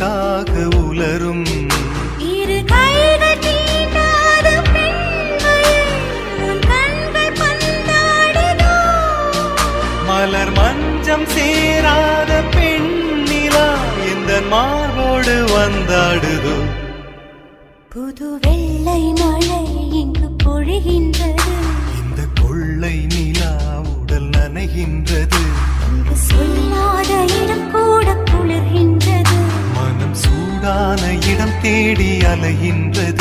உனக்காக உலரும் இரு கைகள் தீண்டாத பெண்மையை உன் கண்கள் பந்தாடுதோ மலர் மஞ்சம் சேராத பெண்ணிலா இந்த மார்போடு வந்தாடுதோ புது வெள்ளை மழை இங்கு பொழிகின்றது இந்த கொள்ளை நிலா உடல் நனைகின்றது இங்கு சொல்லாத இடம் கூட குளிர்கின்றது மனம் சூடான இடம் தேடி அலைகின்றது